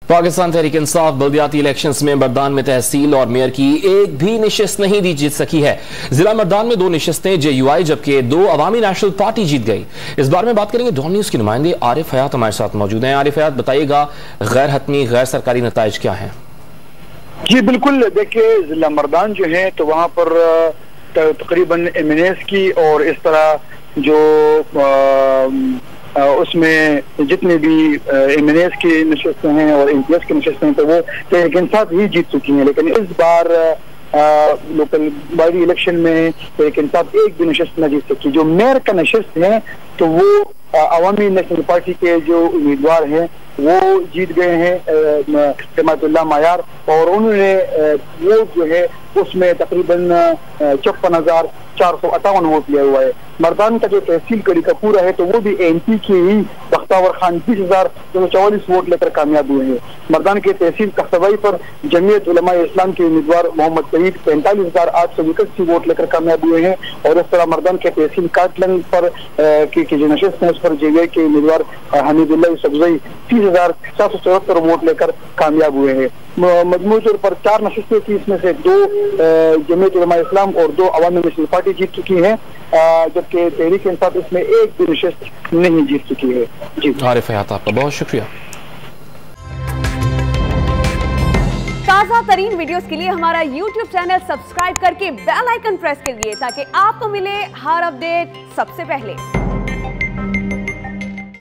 Pakistan Tehreek Insaf बल्दियाती elections में मर्दान में तहसील और मेयर की एक भी नशिस्त नहीं जीत सकी है। जिला मर्दान में 2 नशिस्तें JUI जबकि 2 अवामी नेशनल पार्टी जीत गई। इस बारे में बात करेंगे डॉन न्यूज के नुमाइंदे आरिफ हयात हमारे साथ मौजूद हैं। आरिफ हयात, बताइएगा गैर हतमी गैर सरकारी नताइज क्या है? जी बिल्कुल, देखिए जिला मर्दान जो है तो वहाँ पर तकरीबन MNS की और इस तरह जो उसमें जितने भी MNS की नशिस्तें हैं और MPS की नशिस्तें हैं तो वो तहरीक इंसाफ ही जीत चुकी हैं। लेकिन इस बार लोकल बॉडी इलेक्शन में तहरीक इंसाफ एक भी नशिस्त न जीत सकी। जो मेयर का नशिस्त है तो वो अवामी नेशनल पार्टी के जो उम्मीदवार हैं वो जीत गए हैं, हिमायतुल्लाह मायार, और उन्होंने वो जो है उसमें तकरीबन 54,458 वोट लिया हुआ है। मर्दान का जो तहसील कड़ी का पूरा है तो वो भी MP के ही बख्तावर खान 20,244 वोट लेकर कामयाब हुए हैं। मर्दान के तहसील कस्तबाई पर जमीयत उलमा इस्लाम के उम्मीदवार मोहम्मद सईद 45,881 वोट लेकर कामयाब हुए हैं। और इस तरह मर्दान के तहसील काटलंग पर की जो नशिस्त है उस पर JUI के उम्मीदवार हमीदुल्लाह यूसुफजई 30,774 वोट लेकर कामयाब हुए हैं। मजमूई तौर पर 4 नशिस्तें थी, इसमें से 2 जमीयत उलमा इस्लाम और 2 अवामी नेशनल पार्टी जीत चुकी हैं, जबकि तहरीक इंसाफ इसमें एक भी नशिस्त नहीं जीत चुकी है। जी आरिफ हयात, आपका बहुत शुक्रिया। ताज़ा तरीन वीडियोस के लिए हमारा YouTube चैनल सब्सक्राइब करके बेल आइकन प्रेस कीजिए ताकि आपको मिले हर अपडेट सबसे पहले।